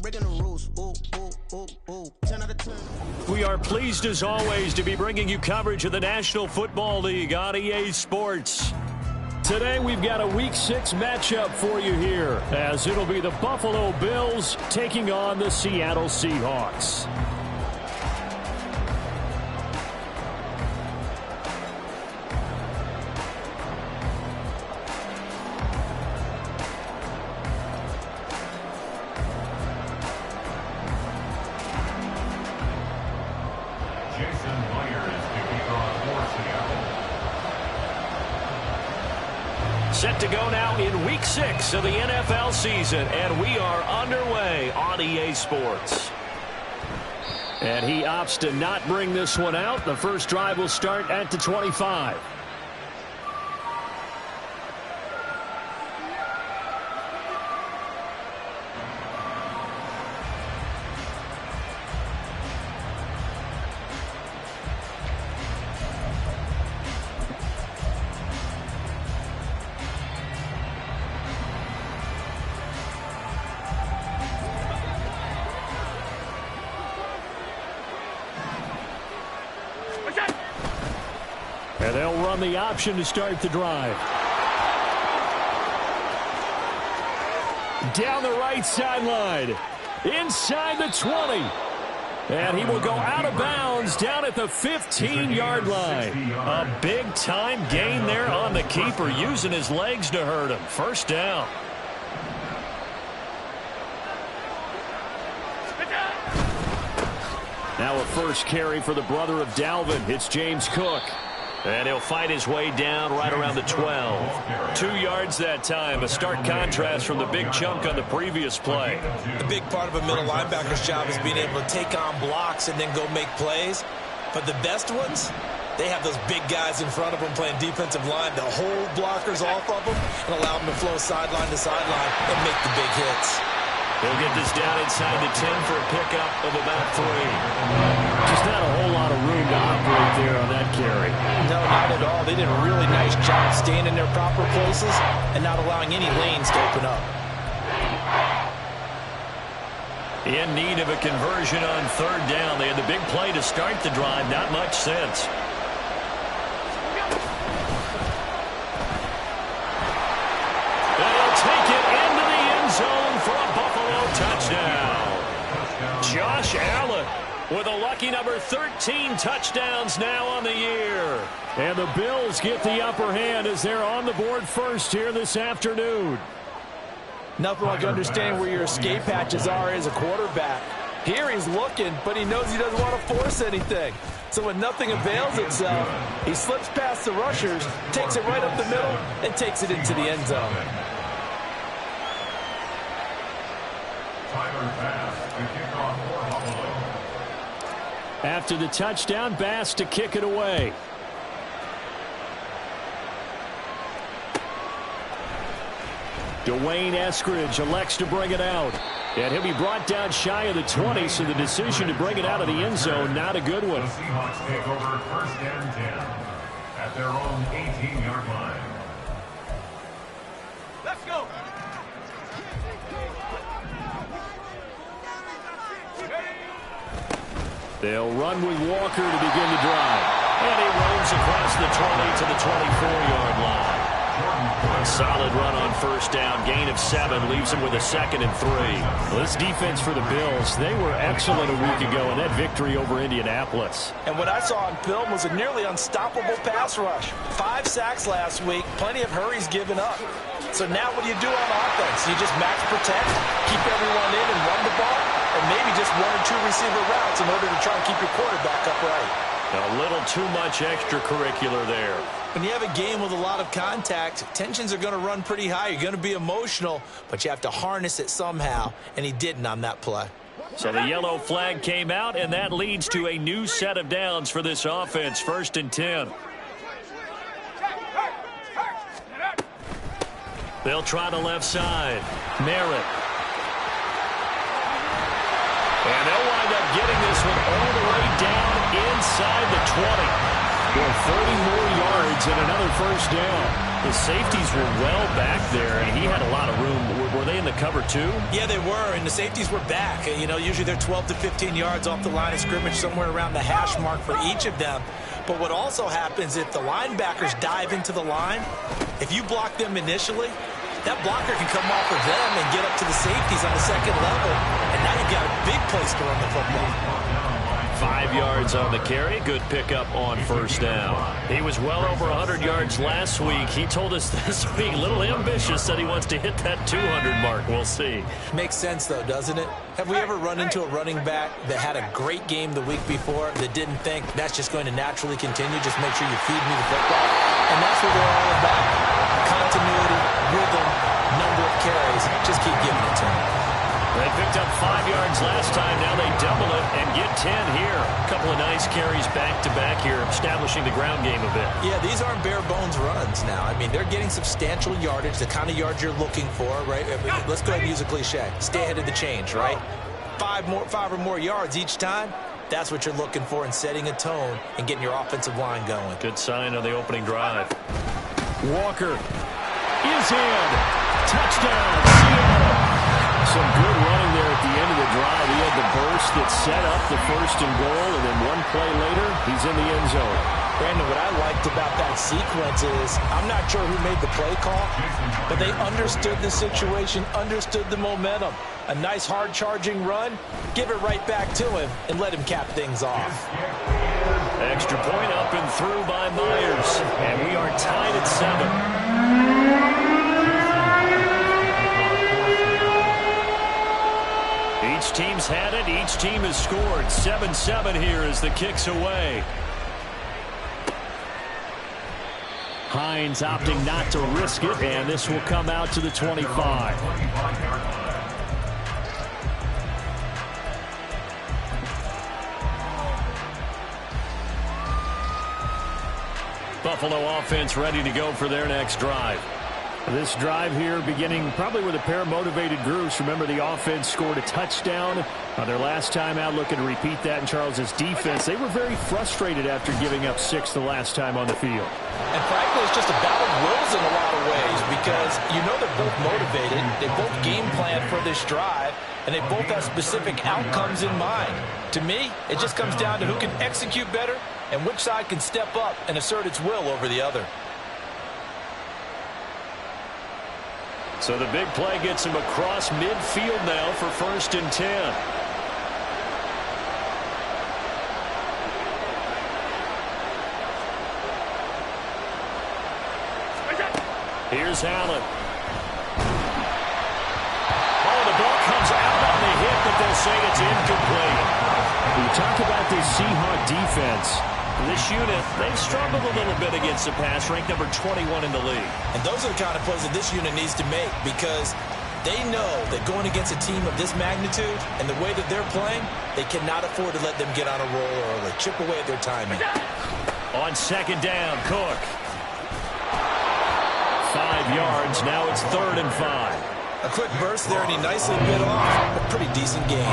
breaking the rules. Ooh, ooh, ooh, ooh. 10 out of 10. We are pleased as always to be bringing you coverage of the National Football League on EA Sports. Today we've got a Week 6 matchup for you here, as it'll be the Buffalo Bills taking on the Seattle Seahawks. Set to go now in Week 6 of the NFL season, and we are underway on EA Sports. And he opts to not bring this one out. The first drive will start at the 25. And they'll run the option to start the drive. Down the right sideline. Inside the 20. And he will go out of bounds down at the 15-yard line. A big-time gain there on the keeper, using his legs to hurt him. First down. Now a first carry for the brother of Dalvin. It's James Cook. And he'll fight his way down right around the 12. 2 yards that time. A stark contrast from the big chunk on the previous play. The big part of a middle linebacker's job is being able to take on blocks and then go make plays. But the best ones, they have those big guys in front of them playing defensive line that hold blockers off of them and allow them to flow sideline to sideline and make the big hits. He'll get this down inside the 10 for a pickup of about 3. Just not a whole lot of room to operate there on that carry. No, not at all. They did a really nice job staying in their proper places and not allowing any lanes to open up. In need of a conversion on third down. They had the big play to start the drive. Not much sense. They'll take it into the end zone for a Buffalo touchdown. Josh Allen with a lucky number 13 touchdowns now on the year. And the Bills get the upper hand as they're on the board first here this afternoon. Nothing like understanding where your escape hatches are as a quarterback. Here he's looking, but he knows he doesn't want to force anything. So when nothing avails itself, he slips past the rushers, takes it right up the middle, and takes it into the end zone. After the touchdown, Bass to kick it away. Dwayne Eskridge elects to bring it out. And he'll be brought down shy of the 20, so the decision to bring it out of the end zone, not a good one. The Seahawks take over first and 10 at their own 18-yard line. Let's go. They'll run with Walker to begin the drive. And he rolls across the 20 to the 24-yard line. A solid run on first down. Gain of 7 leaves him with a 2nd and 3. Well, this defense for the Bills, they were excellent a week ago in that victory over Indianapolis. And what I saw on film was a nearly unstoppable pass rush. 5 sacks last week, plenty of hurries given up. So now what do you do on offense? You just max protect, keep everyone in and run the ball, or maybe just 1 or 2 receiver routes in order to try and keep your quarterback upright. A little too much extracurricular there. When you have a game with a lot of contact, tensions are going to run pretty high. You're going to be emotional, but you have to harness it somehow, and he didn't on that play. So the yellow flag came out, and that leads to a new set of downs for this offense. 1st and 10. They'll try the left side. Merritt. And they'll wind up getting this one all the way down inside the 20. For 30 more yards yards and another first down. The safeties were well back there, and he had a lot of room. Were they in the cover too? Yeah, they were, and the safeties were back. You know, usually they're 12 to 15 yards off the line of scrimmage, somewhere around the hash mark for each of them. But what also happens if the linebackers dive into the line, if you block them initially, that blocker can come off of them and get up to the safeties on the second level, and now you've got a big place to run the football. 5 yards on the carry. Good pickup on first down. He was well over 100 yards last week. He told us this week, a little ambitious, said he wants to hit that 200 mark. We'll see. Makes sense, though, doesn't it? Have we ever run into a running back that had a great game the week before that didn't think that's just going to naturally continue? Just make sure you feed me the football. And that's what we're all about. Continuity, rhythm, number of carries. Just keep giving it to him. They picked up 5 yards last time. Now they double it and get 10 here. A couple of nice carries back-to-back here, establishing the ground game a bit. Yeah, these aren't bare-bones runs now. I mean, they're getting substantial yardage, the kind of yards you're looking for, right? Let's go ahead and use a cliche. Stay ahead of the change, right? 5 or more yards each time. That's what you're looking for in setting a tone and getting your offensive line going. Good sign on the opening drive. Walker is in. Touchdown, Seattle. Some good running there at the end of the drive. He had the burst that set up the first and goal, and then one play later, he's in the end zone. Brandon, what I liked about that sequence is I'm not sure who made the play call, but they understood the situation, understood the momentum. A nice hard-charging run, give it right back to him, and let him cap things off. Extra point up and through by Myers, and we are tied at 7. Each team's had it. Each team has scored. 7-7 here as the kick's away. Hines opting not to risk it, and this will come out to the 25. Buffalo offense ready to go for their next drive. This drive here beginning probably with a pair of motivated groups. Remember, the offense scored a touchdown their last time out, looking to repeat that in Charles's defense. They were very frustrated after giving up 6 the last time on the field. And frankly, it's just a battle of wills in a lot of ways because you know they're both motivated. They both game plan for this drive, and they both have specific outcomes in mind. To me, it just comes down to who can execute better and which side can step up and assert its will over the other. So the big play gets him across midfield now for 1st and 10. Here's Allen. Oh, the ball comes out on the hit, but they'll say it's incomplete. We talk about this Seahawk defense. This unit, they've struggled a little bit against the pass, ranked number 21 in the league. And those are the kind of plays that this unit needs to make because they know that going against a team of this magnitude and the way that they're playing, they cannot afford to let them get on a roll early. Chip away at their timing. On 2nd down, Cook. 5 yards, now it's 3rd and 5. A quick burst there, and he nicely bit off a pretty decent game.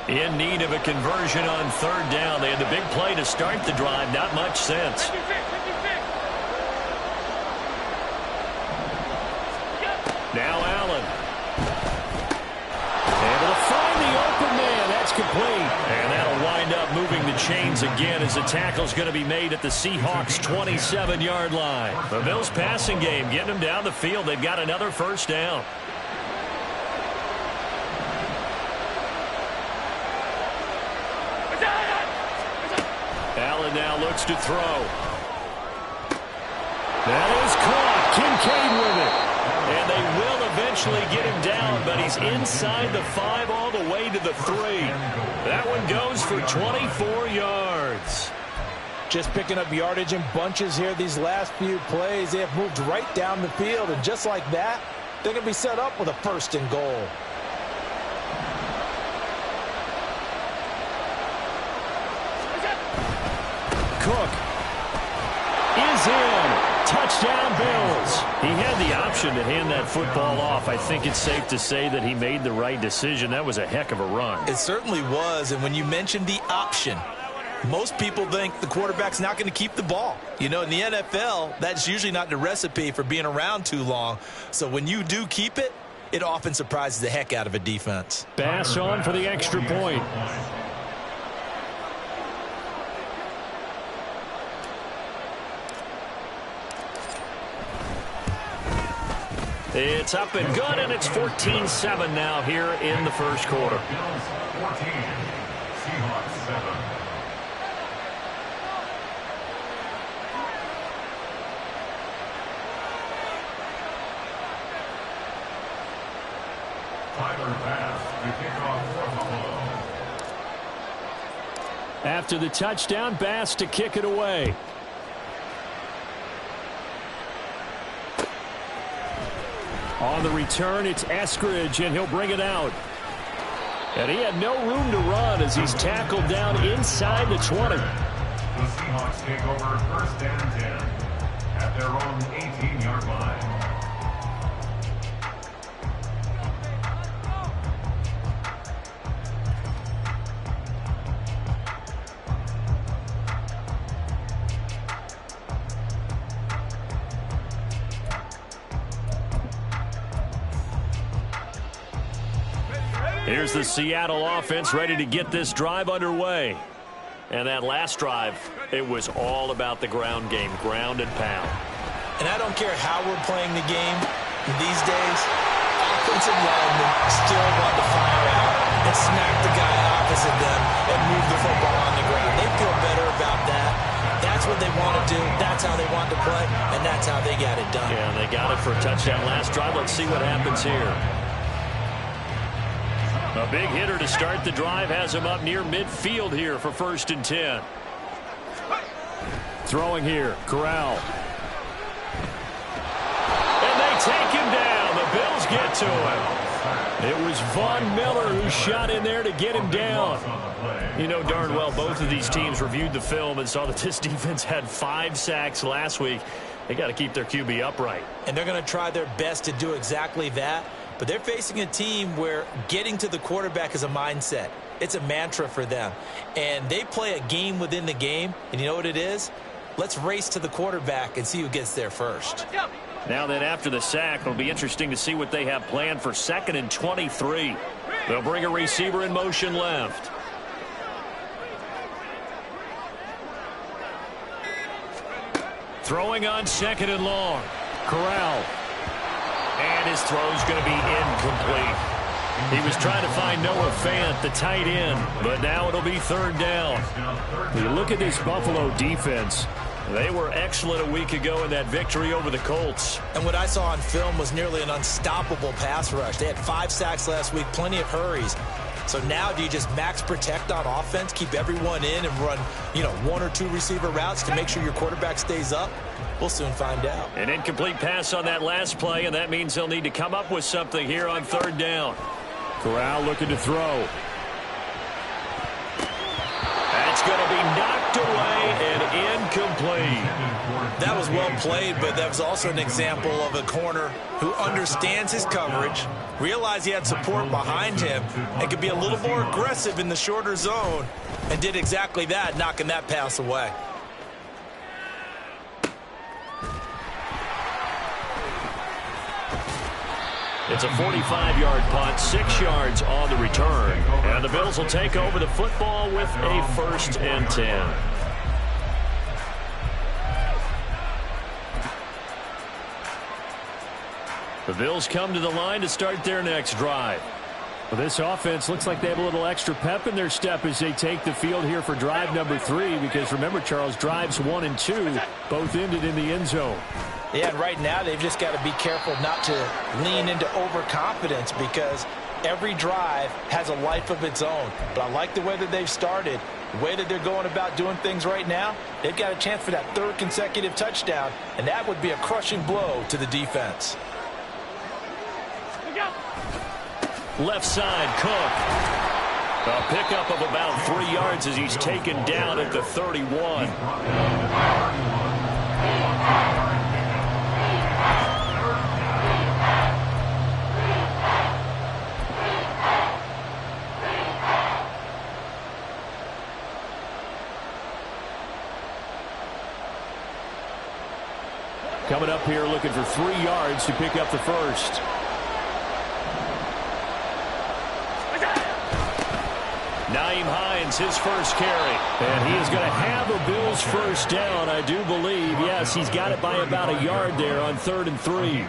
In need of a conversion on 3rd down. They had the big play to start the drive. Not much sense. Now Allen. Able to find the open man. That's complete. And that'll wind up moving the chains again as the tackle's going to be made at the Seahawks' 27-yard line. The Bills' passing game getting them down the field. They've got another 1st down. Allen now looks to throw. That is caught. Kincaid with it. And they will eventually get him down, but he's inside the 5 all the way to the 3. That one goes for 24 yards. Just picking up yardage in bunches here these last few plays. They have moved right down the field, and just like that, they're going to be set up with a 1st and goal. Cook is in. Touchdown, Bills. He had the option to hand that football off. I think it's safe to say that he made the right decision. That was a heck of a run. It certainly was, and when you mentioned the option, most people think the quarterback's not going to keep the ball. You know, in the NFL, that's usually not the recipe for being around too long. So when you do keep it, it often surprises the heck out of a defense. Bass on for the extra point. It's up and good, and it's 14-7 now here in the first quarter. Bills 14, Seahawks 7. Tyler Bass to kick off for Buffalo. After the touchdown, Bass to kick it away. On the return, it's Eskridge, and he'll bring it out. And he had no room to run as he's tackled down inside the 20. The Seahawks take over first and 10 at their own 18-yard line. Here's the Seattle offense ready to get this drive underway. And that last drive, it was all about the ground game, ground and pound. And I don't care how we're playing the game these days, offensive linemen still want to fire out and smack the guy opposite them and move the football on the ground. They feel better about that. That's what they want to do. That's how they want to play, and that's how they got it done. Yeah, they got it for a touchdown last drive. Let's see what happens here. A big hitter to start the drive has him up near midfield here for first and 10. Throwing here, Corral. And they take him down. The Bills get to him. It was Von Miller who shot in there to get him down. You know darn well both of these teams reviewed the film and saw that this defense had 5 sacks last week. They got to keep their QB upright. And they're going to try their best to do exactly that. But they're facing a team where getting to the quarterback is a mindset. It's a mantra for them. And they play a game within the game. And you know what it is? Let's race to the quarterback and see who gets there first. Now that after the sack, it'll be interesting to see what they have planned for 2nd and 23. They'll bring a receiver in motion left. Throwing on 2nd and long. Corral. And his throw's going to be incomplete. He was trying to find Noah Fant, the tight end, but now it'll be 3rd down. When you look at this Buffalo defense, they were excellent a week ago in that victory over the Colts. And what I saw on film was nearly an unstoppable pass rush. They had 5 sacks last week, plenty of hurries. So now do you just max protect on offense, keep everyone in and run, 1 or 2 receiver routes to make sure your quarterback stays up? We'll soon find out. An incomplete pass on that last play, and that means they'll need to come up with something here on 3rd down. Corral looking to throw. That's going to be knocked away and incomplete. That was well played, but that was also an example of a corner who understands his coverage, realized he had support behind him, and could be a little more aggressive in the shorter zone, and did exactly that, knocking that pass away. It's a 45-yard punt, 6 yards on the return. And the Bills will take over the football with a 1st and 10. The Bills come to the line to start their next drive. Well, this offense looks like they have a little extra pep in their step as they take the field here for drive number 3. Because remember, Charles, drives 1 and 2 both ended in the end zone. Yeah, and right now they've just got to be careful not to lean into overconfidence because every drive has a life of its own. But I like the way that they've started, the way that they're going about doing things right now. They've got a chance for that 3rd consecutive touchdown, and that would be a crushing blow to the defense. Left side, Cook. A pickup of about 3 yards as he's taken down at the 31. Coming up here looking for 3 yards to pick up the first. Naeem Hines, his first carry. And he is going to have a Bills first down, I do believe. Yes, he's got it by about a yard there on 3rd and 3.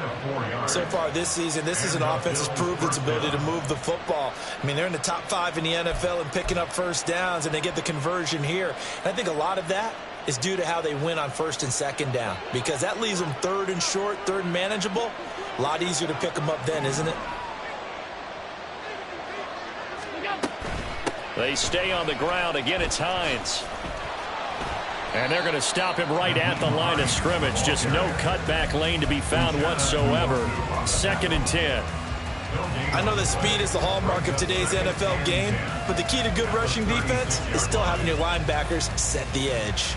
So far this season, this is an offense that's proved its ability to move the football. I mean, they're in the top 5 in the NFL in picking up first downs, and they get the conversion here. And I think a lot of that is due to how they win on 1st and 2nd down, because that leaves them 3rd and short, 3rd and manageable. A lot easier to pick them up then, isn't it? They stay on the ground. Again, it's Hines. And they're going to stop him right at the line of scrimmage. Just no cutback lane to be found whatsoever. 2nd and 10. I know that speed is the hallmark of today's NFL game, but the key to good rushing defense is still having your linebackers set the edge.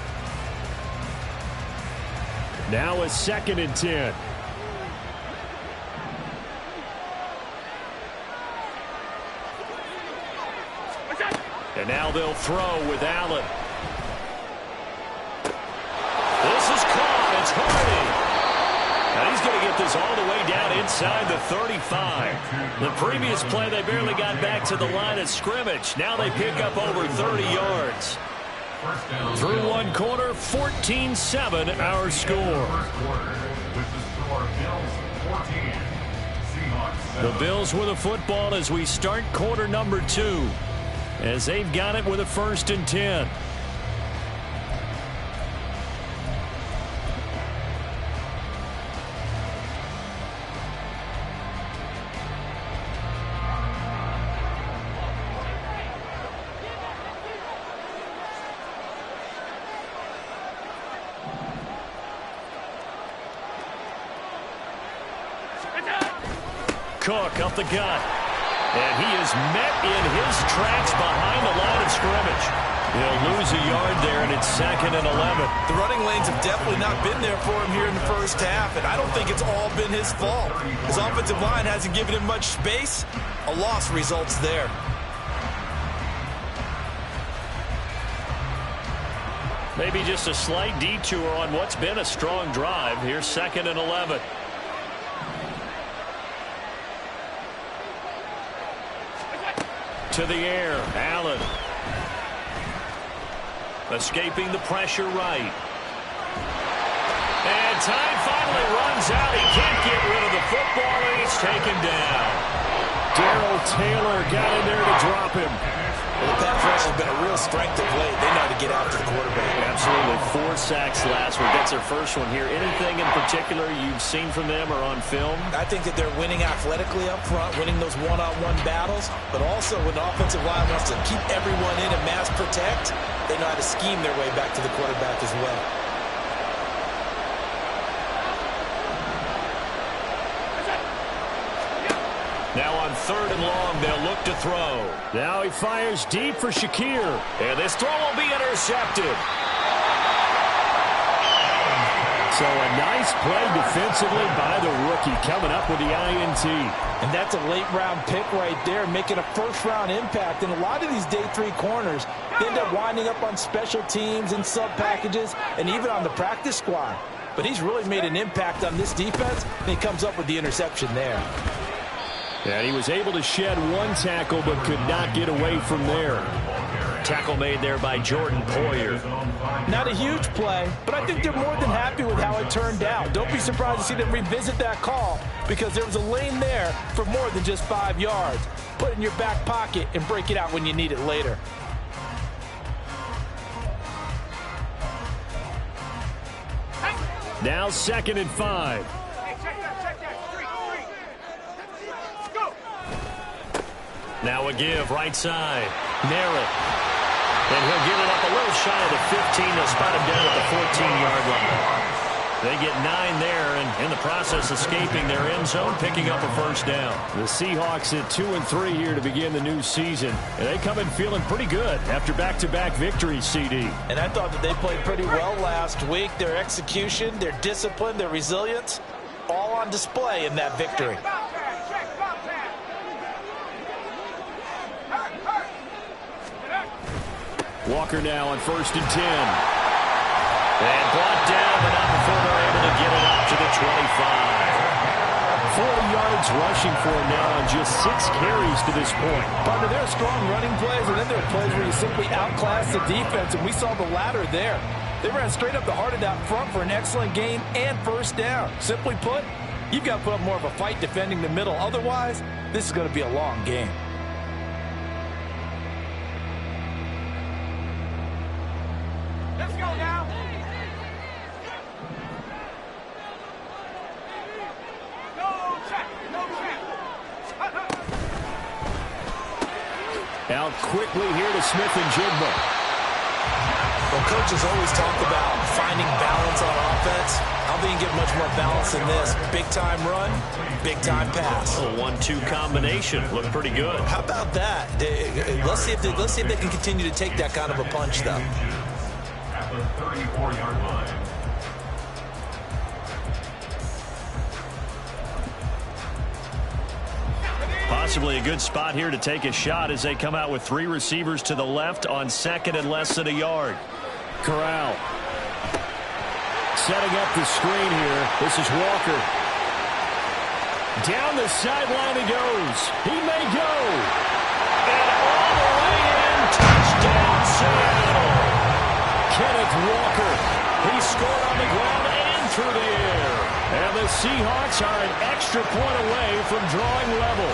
Now a 2nd and 10. And now they'll throw with Allen. This is caught. It's Hardy. Now he's going to get this all the way down inside the 35. The previous play, they barely got back to the line of scrimmage. Now they pick up over 30 yards. Through one quarter, 14-7 our score. The Bills with a football as we start quarter number 2. As they've got it with a 1st and 10. Cook up the gut. And he is met in his tracks behind the line of scrimmage. He'll lose a yard there, and it's 2nd and 11. The running lanes have definitely not been there for him here in the first half, and I don't think it's all been his fault. His offensive line hasn't given him much space. A loss results there. Maybe just a slight detour on what's been a strong drive. Here's 2nd and 11. To the air, Allen. Escaping the pressure right. And time finally runs out. He can't get rid of the football, and it's taken down. Darrell Taylor got in there to drop him. Well, the pass rush has been a real strength of late. They know how to get after the quarterback. Absolutely. 4 sacks last week. That's their first one here. Anything in particular you've seen from them or on film? I think that they're winning athletically up front, winning those one-on-one battles, but also when the offensive line wants to keep everyone in and mass protect, they know how to scheme their way back to the quarterback as well. Now on 3rd and long, they'll look to throw. Now he fires deep for Shakir. And this throw will be intercepted. So a nice play defensively by the rookie coming up with the INT. And that's a late-round pick right there, making a first-round impact. And a lot of these day 3 corners end up winding up on special teams and sub-packages and even on the practice squad. But he's really made an impact on this defense, and he comes up with the interception there. And he was able to shed 1 tackle but could not get away from there. Tackle made there by Jordan Poyer. Not a huge play, but I think they're more than happy with how it turned out. Don't be surprised to see them revisit that call because there was a lane there for more than just 5 yards. Put it in your back pocket and break it out when you need it later. Now 2nd and 5. Now a give, right side. Merritt. And he'll get it up a little shy of the 15. They'll spot him down at the 14-yard line. They get 9 there and in the process escaping their end zone, picking up a first down. The Seahawks at 2-3 here to begin the new season. And they come in feeling pretty good after back-to-back victories, CD. And I thought that they played pretty well last week. Their execution, their discipline, their resilience, all on display in that victory. Walker now on 1st and 10. And brought down, but not before they're able to get it up to the 25. 40 yards rushing for him now on just 6 carries to this point. Partner, there are strong running plays, and then there are plays where you simply outclass the defense, and we saw the latter there. They ran straight up the heart of that front for an excellent gain and first down. Simply put, you've got to put up more of a fight defending the middle. Otherwise, this is going to be a long game. Let's go now. No check. Out quickly here to Smith and Jigba. Well, coaches always talk about finding balance on offense. I don't think you get much more balance than this. Big-time run, big-time pass. A 1-2 combination. Looked pretty good. How about that? Let's see if they can continue to take that kind of a punch, though. At the 34-yard line. Possibly a good spot here to take a shot as they come out with 3 receivers to the left on 2nd and less than a yard. Corral. Setting up the screen here. This is Walker. Down the sideline he goes. He may go. And all the way in. Touchdown, Seattle. Kenneth Walker. He scored on the ground and through the air. And the Seahawks are an extra point away from drawing level.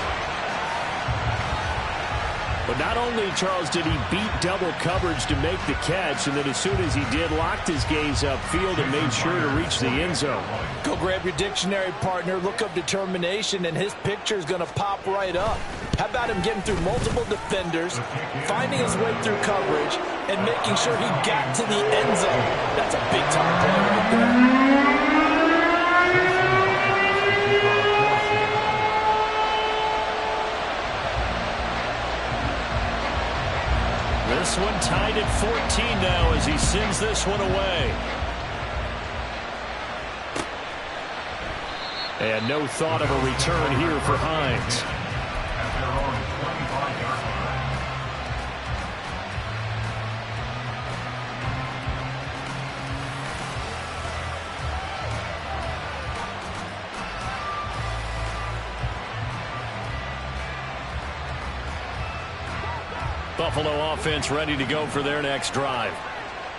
But not only, Charles, did he beat double coverage to make the catch, and then as soon as he did, locked his gaze upfield and made sure to reach the end zone. Go grab your dictionary, partner. Look up determination, and his picture is going to pop right up. How about him getting through multiple defenders, finding his way through coverage, and making sure he got to the end zone? That's a big-time play right there. This one tied at 14 now as he sends this one away. And no thought of a return here for Hines. At their own 25-yard line. Buffalo offense ready to go for their next drive.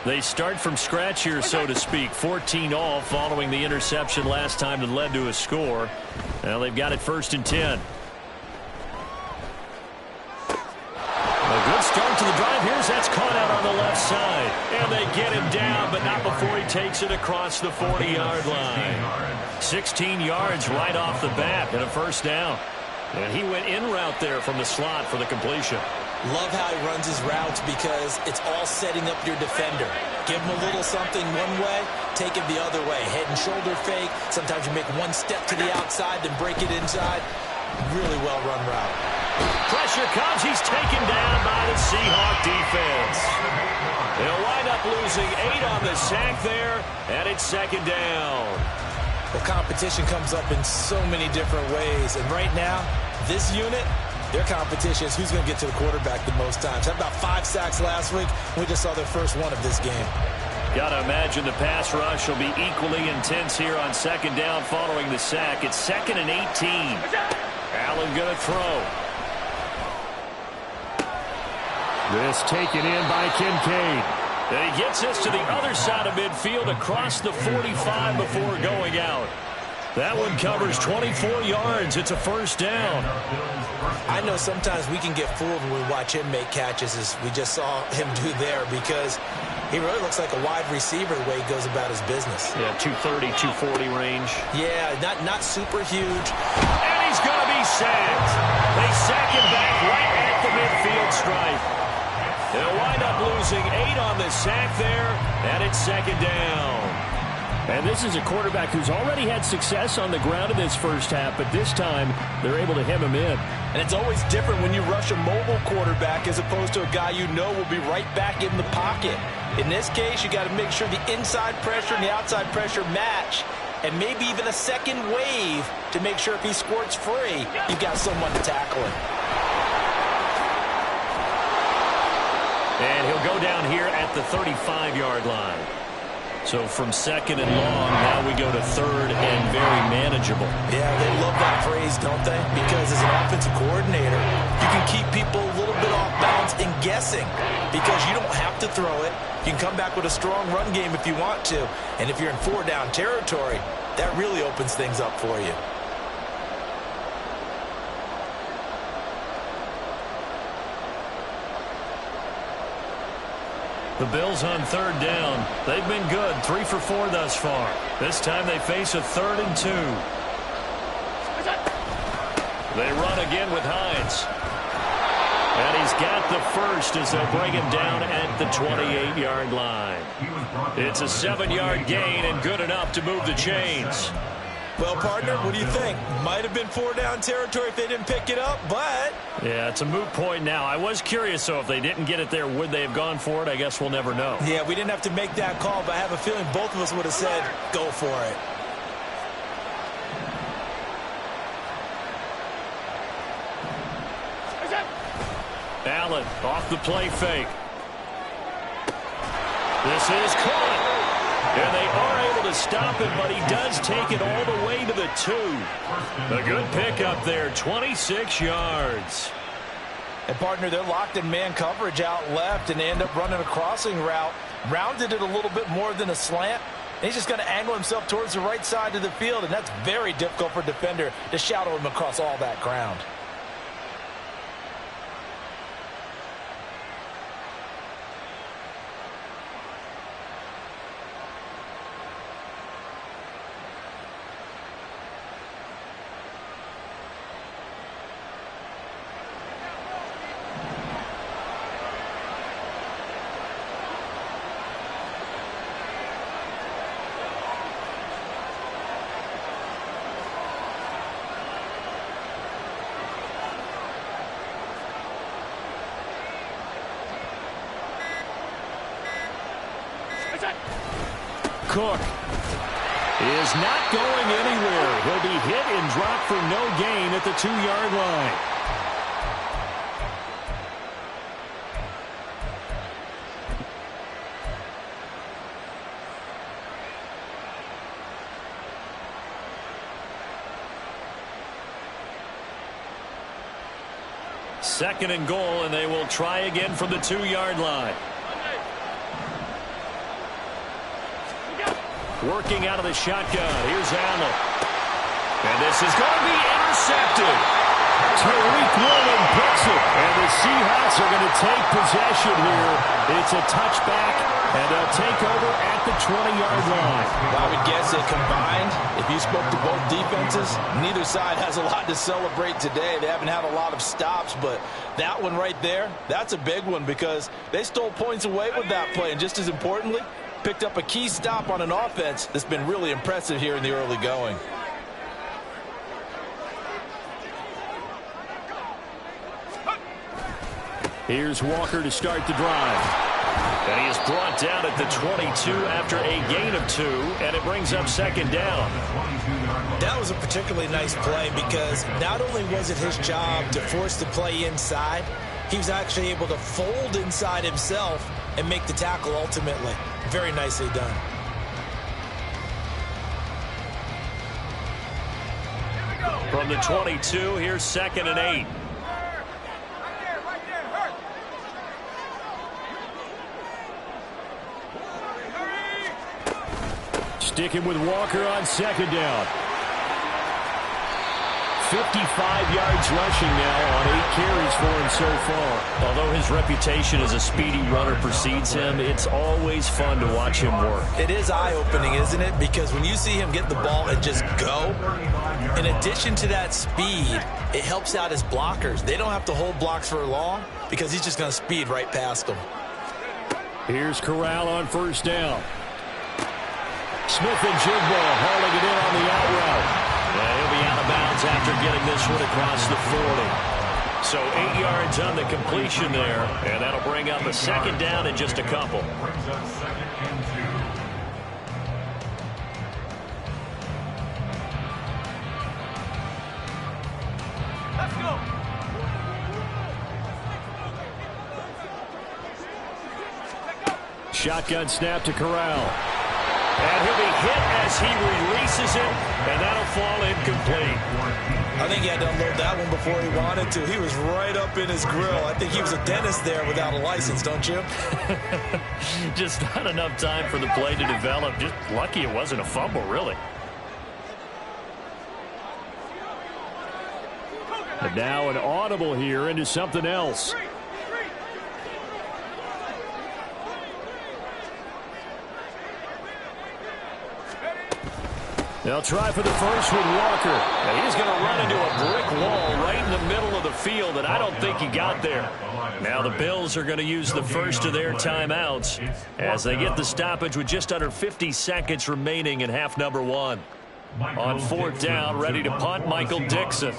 They start from scratch here, so to speak. 14 all following the interception last time that led to a score. Now they've got it 1st and 10. A good start to the drive. Here's that's caught out on the left side. And they get him down, but not before he takes it across the 40-yard line. 16 yards right off the bat and a first down. And he went in route there from the slot for the completion. Love how he runs his routes because it's all setting up your defender. Give him a little something one way, take it the other way. Head and shoulder fake. Sometimes you make one step to the outside, then break it inside. Really well-run route. Pressure comes. He's taken down by the Seahawk defense. They'll wind up losing 8 on the sack there, and it's 2nd down. Well, competition comes up in so many different ways. And right now, this unit, their competition is who's going to get to the quarterback the most times. Had about 5 sacks last week. We just saw their first one of this game. Got to imagine the pass rush will be equally intense here on 2nd down following the sack. It's 2nd and 18. Allen going to throw. This taken in by Kincaid. And he gets this to the other side of midfield across the 45 before going out. That one covers 24 yards. It's a first down. I know sometimes we can get fooled when we watch him make catches, as we just saw him do there, because he really looks like a wide receiver the way he goes about his business. Yeah, 230, 240 range. Yeah, not super huge. And he's going to be sacked. They sack him back right at the midfield stripe. They'll wind up losing 8 on the sack there, and it's 2nd down. And this is a quarterback who's already had success on the ground in this first half, but this time they're able to hem him in. And it's always different when you rush a mobile quarterback as opposed to a guy you know will be right back in the pocket. In this case, you got to make sure the inside pressure and the outside pressure match, and maybe even a second wave to make sure if he squirts free, you've got someone to tackle him. And he'll go down here at the 35-yard line. So from second and long, now we go to third and very manageable. Yeah, they love that phrase, don't they? Because as an offensive coordinator, you can keep people a little bit off balance and guessing because you don't have to throw it. You can come back with a strong run game if you want to. And if you're in four-down territory, that really opens things up for you. The Bills on third down. They've been good, 3 for 4 thus far. This time they face a 3rd and 2. They run again with Hines. And he's got the first as they'll bring him down at the 28-yard line. It's a 7-yard gain and good enough to move the chains. Well, partner, what do you think? Might have been four-down territory if they didn't pick it up, but... Yeah, it's a moot point now. I was curious, though, if they didn't get it there, would they have gone for it? I guess we'll never know. Yeah, we didn't have to make that call, but I have a feeling both of us would have said, go for it. Allen off the play fake. This is caught. And they are able to stop him, but he does take it all the way to the 2. A good pickup there, 26 yards. And, partner, they're locked in man coverage out left, and they end up running a crossing route. Rounded it a little bit more than a slant. And he's just going to angle himself towards the right side of the field, and that's very difficult for a defender to shadow him across all that ground. Cook is not going anywhere. He'll be hit and dropped for no gain at the 2-yard line. Second and goal, and they will try again from the 2-yard line. Working out of the shotgun. Here's Allen. And this is going to be intercepted. Tariq Woolen picks it. And the Seahawks are going to take possession here. It's a touchback, and they'll take over at the 20-yard line. I would guess that combined, if you spoke to both defenses, neither side has a lot to celebrate today. They haven't had a lot of stops, but that one right there, that's a big one because they stole points away with that play. And just as importantly, picked up a key stop on an offense that's been really impressive here in the early going. Here's Walker to start the drive. And he is brought down at the 22 after a gain of 2, and it brings up second down. That was a particularly nice play because not only was it his job to force the play inside, he was actually able to fold inside himself and make the tackle ultimately. Very nicely done. From the 22, here's second and 8. Sticking with Walker on second down. 55 yards rushing now on 8 carries for him so far. Although his reputation as a speedy runner precedes him, it's always fun to watch him work. It is eye-opening, isn't it? Because when you see him get the ball and just go, in addition to that speed, it helps out his blockers. They don't have to hold blocks for long because he's just going to speed right past them. Here's Corral on first down. Smith and Jigba hauling it in on the out route. And he'll be out of bounds after getting this one across the 40. So 8 yards on the completion there, and that'll bring up a second down in just a couple. Brings up second and 2. Let's go. Shotgun snap to Corral. And he'll be hit as he releases it, and that'll fall incomplete. I think he had to unload that one before he wanted to. He was right up in his grill. I think he was a dentist there without a license, don't you? Just not enough time for the play to develop. Just lucky it wasn't a fumble, really. And now an audible here into something else. They'll try for the first with Walker. And he's going to run into a brick wall right in the middle of the field, and I don't think he got there. Now the Bills are going to use the first of their timeouts as they get the stoppage with just under 50 seconds remaining in half number 1. On 4th down, ready to punt, Michael Dixon.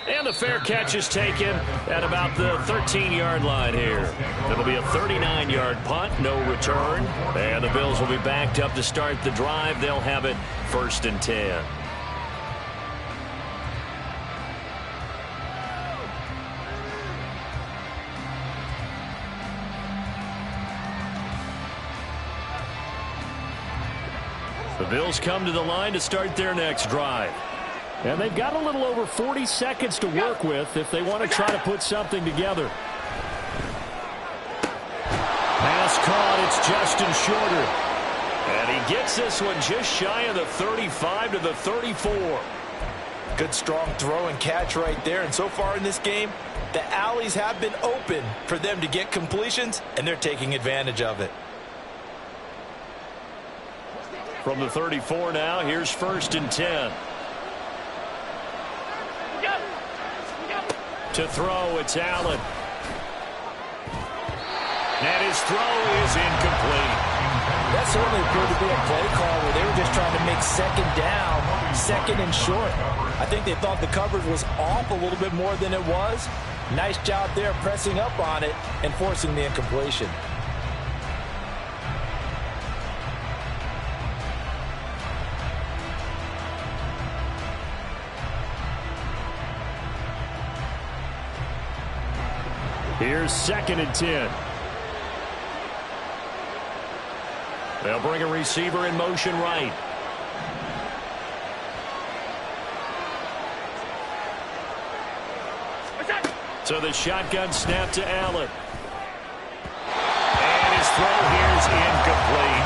And the fair catch is taken at about the 13-yard line here. It'll be a 39-yard punt, no return. And the Bills will be backed up to start the drive. They'll have it 1st and 10. The Bills come to the line to start their next drive. And they've got a little over 40 seconds to work with if they want to try to put something together. Pass caught. It's Justin Shorter. And he gets this one just shy of the 35 to the 34. Good strong throw and catch right there. And so far in this game, the alleys have been open for them to get completions, and they're taking advantage of it. From the 34 now, here's 1st and 10. To throw, it's Allen. And his throw is incomplete. That certainly appeared to be a play call where they were just trying to make second down, second and short. I think they thought the coverage was off a little bit more than it was. Nice job there pressing up on it and forcing the incompletion. Here's 2nd and 10. They'll bring a receiver in motion right. So the shotgun snap to Allen. And his throw here is incomplete.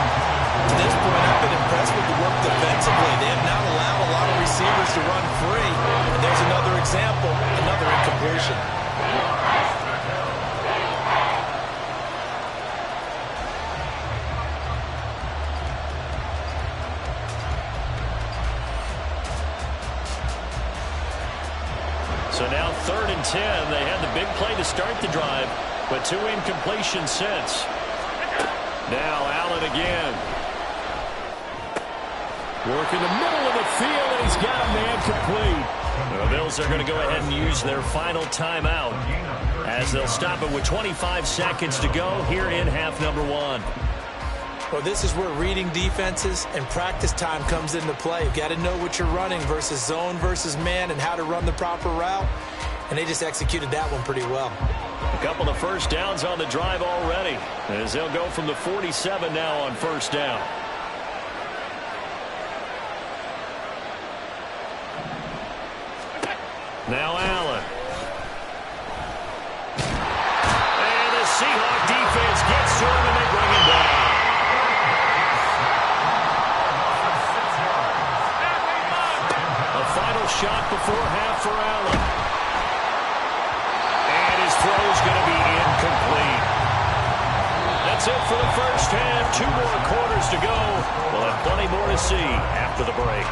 To this point, I've been impressed with the work defensively. They have not allowed a lot of receivers to run free. And there's another example, another incompletion. So now 3rd and 10. They had the big play to start the drive, but 2 incompletions since. Now Allen again. Working the middle of the field, and he's got a man complete. The Bills are going to go ahead and use their final timeout as they'll stop it with 25 seconds to go here in half number 1. Well, this is where reading defenses and practice time comes into play. You've got to know what you're running versus zone versus man and how to run the proper route. And they just executed that one pretty well. A couple of first downs on the drive already as they'll go from the 47 now on 1st down. Now Allen. And the Seahawk defense gets to him and they bring him down. A final shot before half for Allen. And his throw is going to be incomplete. That's it for the first half. 2 more quarters to go. We'll have plenty more to see after the break.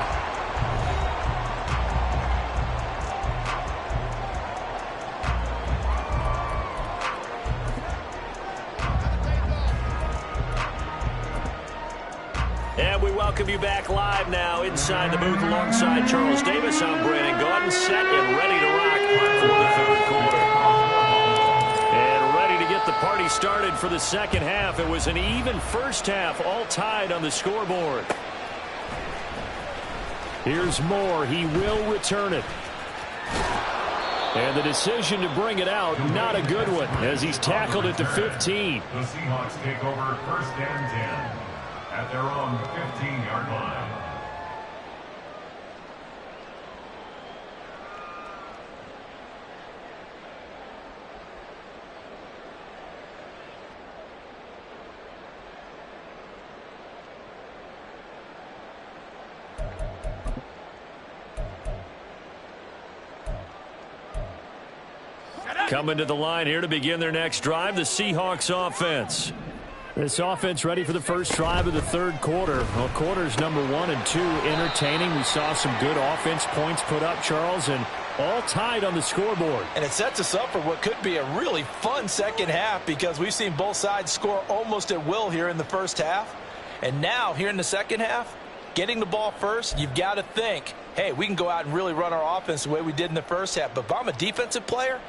And we welcome you back live now inside the booth alongside Charles Davis. I'm Brandon Gaudin, set and ready to rock for the third quarter. And ready to get the party started for the second half. It was an even first half, all tied on the scoreboard. Here's Moore. He will return it. And the decision to bring it out, not a good one, as he's tackled at the 15. The Seahawks take over first and 10 at their own 15-yard line. Coming to the line here to begin their next drive, the Seahawks offense. This offense ready for the first drive of the third quarter. Well, quarters number 1 and 2 entertaining. We saw some good offense points put up, Charles, and all tied on the scoreboard. And it sets us up for what could be a really fun second half because we've seen both sides score almost at will here in the first half. And now here in the second half, getting the ball first, you've got to think, hey, we can go out and really run our offense the way we did in the first half. But if I'm a defensive player,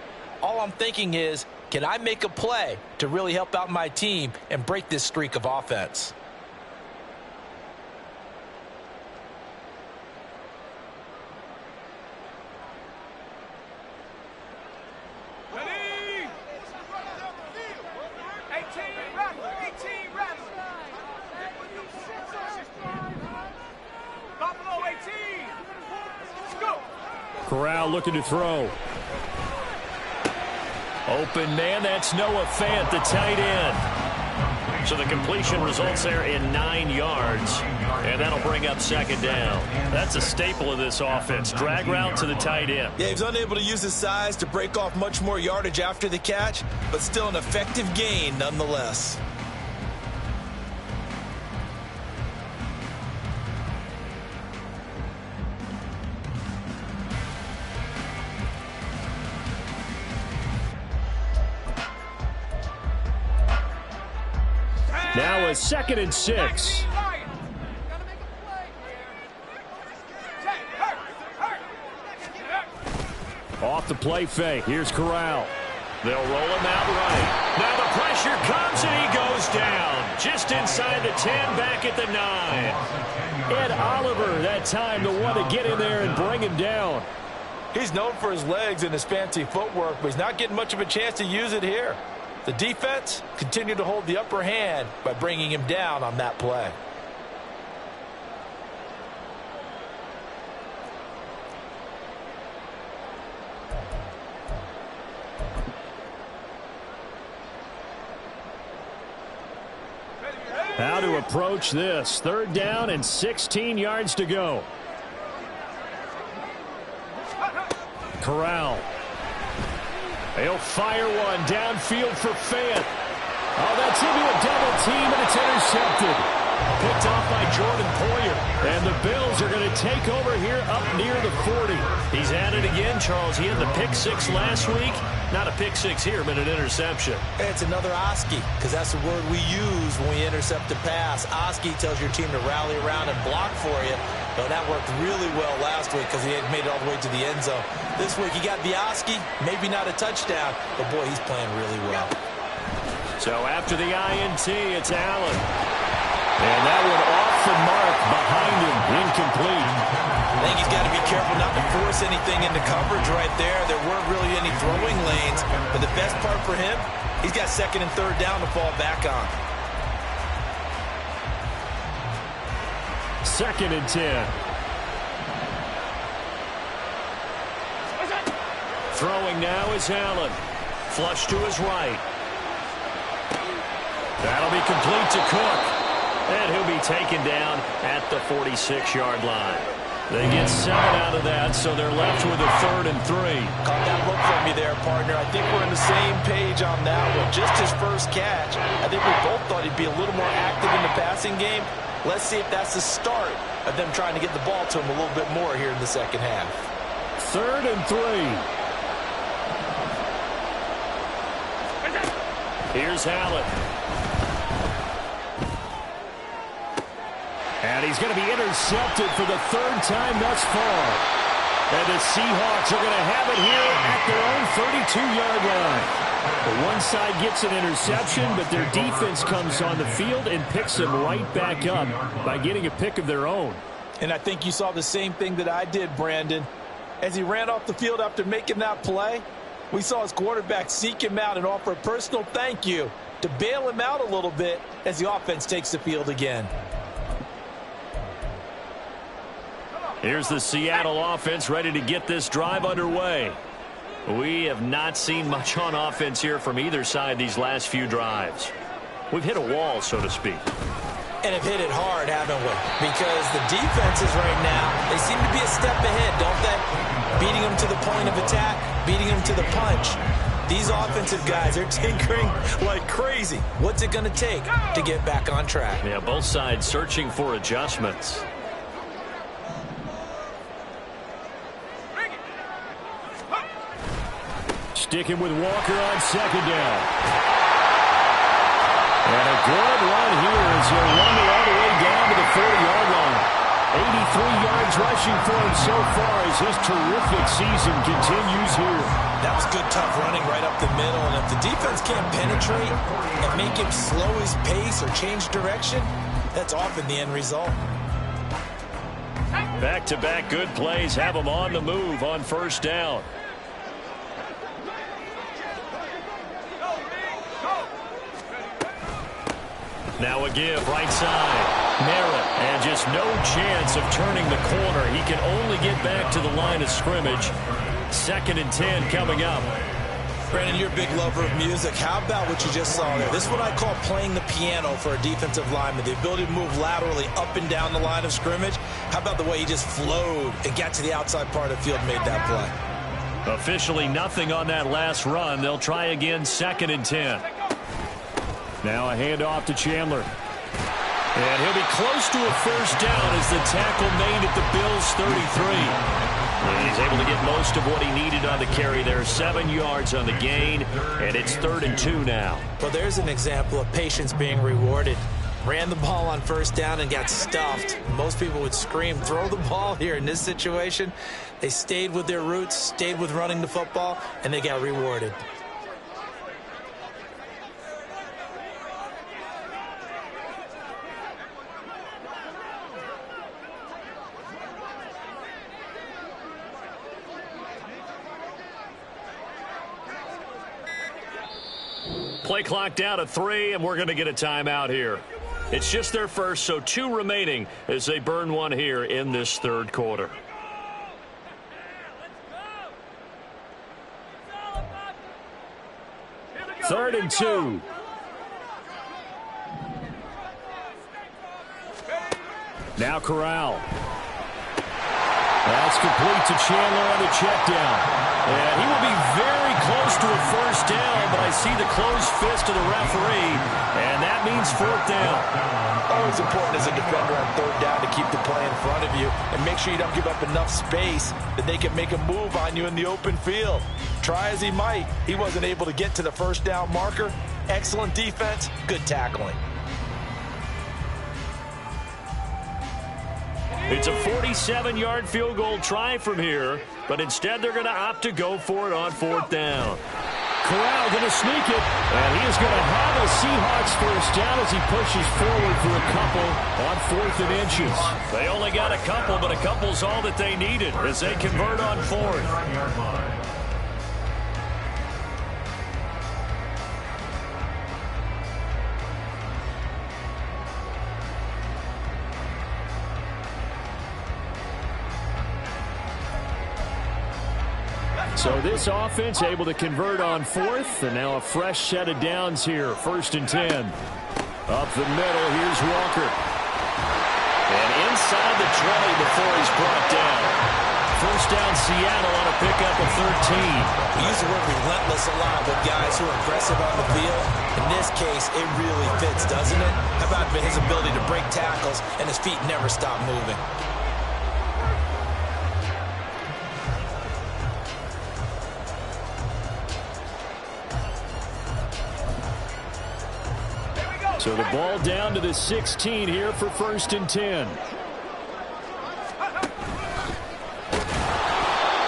all I'm thinking is, can I make a play to really help out my team and break this streak of offense? Ready? 18 rattle. Buffalo 18. Let's go. Corral looking to throw. Open man, that's Noah Fant, the tight end. So the completion results there in 9 yards, and that'll bring up second down. That's a staple of this offense. Drag route to the tight end. Yeah, he was unable to use his size to break off much more yardage after the catch, but still an effective gain nonetheless. Now a 2nd and 6. Off the play fake. Here's Corral. They'll roll him out right. Now the pressure comes and he goes down. Just inside the 10, back at the 9. Ed Oliver that time, the one to get in there and bring him down. He's known for his legs and his fancy footwork, but he's not getting much of a chance to use it here. The defense continued to hold the upper hand by bringing him down on that play. How to approach this. 3rd down and 16 yards to go. Corral. They'll fire one downfield for Fant. Oh, that's into a double team, and it's intercepted. Picked off by Jordan Poyer. And the Bills are going to take over here up near the 40. He's at it again, Charles. He had the pick 6 last week. Not a pick 6 here, but an interception. It's another Oski, because that's the word we use when we intercept a pass. Oski tells your team to rally around and block for you. But that worked really well last week because he had made it all the way to the end zone. This week he got the Oski, maybe not a touchdown, but boy, he's playing really well. So after the INT, it's Allen. And that one off the mark behind him, incomplete. I think he's got to be careful not to force anything into coverage right there. There weren't really any throwing lanes, but the best part for him, he's got 2nd and 3rd down to fall back on. 2nd and 10. Throwing now is Allen. Flush to his right. That'll be complete to Cook. And he'll be taken down at the 46-yard line. They get 7 out of that, so they're left with a 3rd and 3. Caught that look from me there, partner. I think we're on the same page on that one. Just his first catch. I think we both thought he'd be a little more active in the passing game. Let's see if that's the start of them trying to get the ball to him a little bit more here in the second half. 3rd and 3. Here's Allen. And he's going to be intercepted for the third time thus far. And the Seahawks are going to have it here at their own 32-yard line. One side gets an interception, but their defense comes on the field and picks them right back up by getting a pick of their own. And I think you saw the same thing that I did, Brandon. As he ran off the field after making that play, we saw his quarterback seek him out and offer a personal thank you to bail him out a little bit as the offense takes the field again. Here's the Seattle offense ready to get this drive underway. We have not seen much on offense here from either side these last few drives. We've hit a wall, so to speak. And have hit it hard, haven't we? Because the defenses right now, they seem to be a step ahead, don't they? Beating them to the point of attack, beating them to the punch. These offensive guys are tinkering like crazy. What's it going to take to get back on track? Yeah, both sides searching for adjustments. Sticking with Walker on second down. And a good run here as he'll run it all the way down to the 40-yard line. 83 yards rushing for him so far as his terrific season continues here. That was good, tough running right up the middle. And if the defense can't penetrate and make him slow his pace or change direction, that's often the end result. Back-to-back good plays have him on the move on first down. Now a give, right side. Merritt, and just no chance of turning the corner. He can only get back to the line of scrimmage. 2nd and 10 coming up. Brandon, you're a big lover of music. How about what you just saw there? This is what I call playing the piano for a defensive lineman. The ability to move laterally up and down the line of scrimmage. How about the way he just flowed and got to the outside part of the field and made that play? Officially nothing on that last run. They'll try again, 2nd and 10. Now a handoff to Chandler. And he'll be close to a first down as the tackle made at the Bills' 33. And he's able to get most of what he needed on the carry there. 7 yards on the gain, and it's 3rd and 2 now. Well, there's an example of patience being rewarded. Ran the ball on first down and got stuffed. Most people would scream, throw the ball here. In this situation, they stayed with their roots, stayed with running the football, and they got rewarded. Play clock down to 3, and we're going to get a timeout here. It's just their first, so 2 remaining as they burn one here in this 3rd quarter. Third and 2. Now Corral. That's complete to Chandler on the check down. And he will be very close to a first down, but I see the closed fist of the referee, and that means 4th down. Always important as a defender on 3rd down to keep the play in front of you and make sure you don't give up enough space that they can make a move on you in the open field. Try as he might, he wasn't able to get to the first down marker. Excellent defense, good tackling. It's a 47-yard field goal try from here, but instead they're going to opt to go for it on 4th down. Corral going to sneak it, and he is going to have a Seahawks first down as he pushes forward for a couple on 4th and inches. They only got a couple, but a couple's all that they needed as they convert on 4th. So this offense able to convert on 4th, and now a fresh set of downs here. 1st and 10. Up the middle, here's Walker. And inside the 20 before he's brought down. First down Seattle on a pickup of 13. We use the word relentless a lot with guys who are aggressive on the field. In this case, it really fits, doesn't it? How about his ability to break tackles and his feet never stop moving? So the ball down to the 16 here for 1st and 10.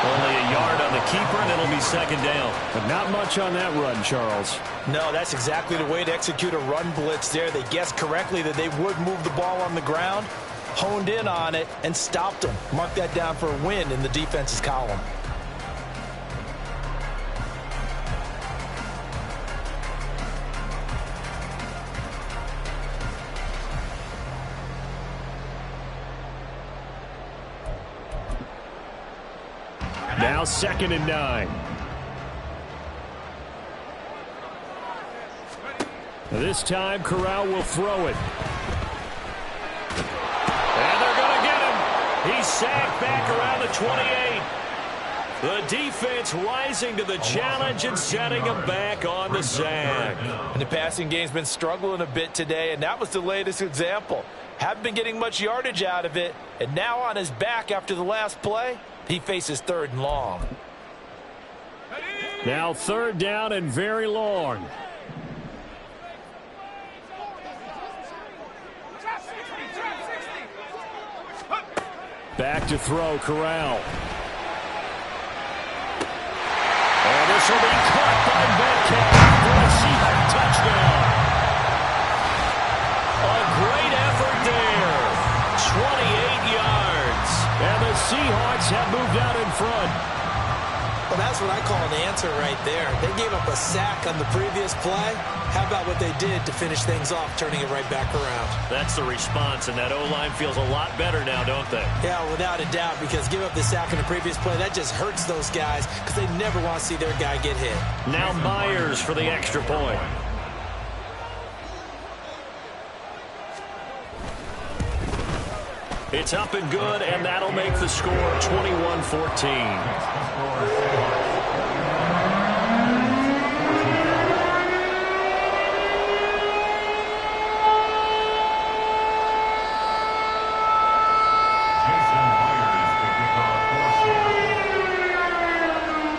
Only a yard on the keeper, and it'll be 2nd down. But not much on that run, Charles. No, that's exactly the way to execute a run blitz there. They guessed correctly that they would move the ball on the ground, honed in on it, and stopped them. Mark that down for a win in the defense's column. Now 2nd and 9. This time, Corral will throw it. And they're going to get him. He's sacked back around the 28. The defense rising to the challenge and setting him back on the sack. And the passing game's been struggling a bit today, and that was the latest example. Haven't been getting much yardage out of it, and now on his back after the last play, he faces 3rd and long. Now 3rd down and very long. Back to throw, Corral. And this will be caught by Metcalf for a Seahawk touchdown. A great effort there. 28 yards. And the Seahawks have moved out in front. Well, that's what I call an answer right there. They gave up a sack on the previous play. How about what they did to finish things off, turning it right back around? That's the response, and that O-line feels a lot better now, don't they? Yeah, without a doubt, because give up the sack on the previous play, that just hurts those guys because they never want to see their guy get hit. Now Myers for the extra point. It's up and good, and that'll make the score 21-14.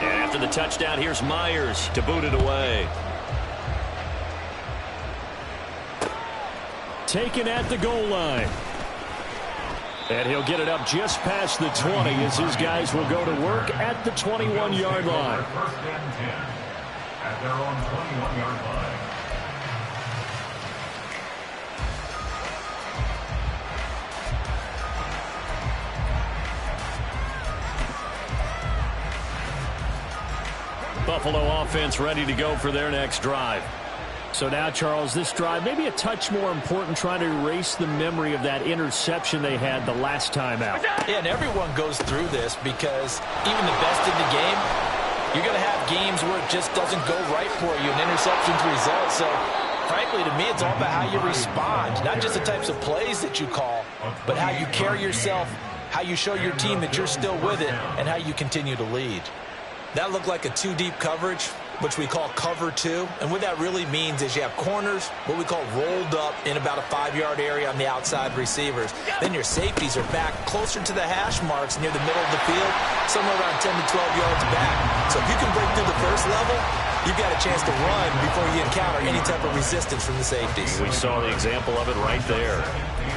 And after the touchdown, here's Myers to boot it away. Taken at the goal line. And he'll get it up just past the 20 as his guys will go to work at the 21-yard line. 1st and 10 at their own 21-yard line. Buffalo offense ready to go for their next drive. So now, Charles, this drive maybe a touch more important, trying to erase the memory of that interception they had the last time out. Yeah, and everyone goes through this because even the best in the game, you're going to have games where it just doesn't go right for you, and interceptions result. So, frankly, to me, it's all about how you respond, not just the types of plays that you call, but how you carry yourself, how you show your team that you're still with it, and how you continue to lead. That looked like a 2-deep coverage, which we call cover 2. And what that really means is you have corners, what we call rolled up in about a 5-yard area on the outside receivers. Then your safeties are back closer to the hash marks near the middle of the field, somewhere around 10 to 12 yards back. So if you can break through the first level, you've got a chance to run before you encounter any type of resistance from the safeties. We saw the example of it right there.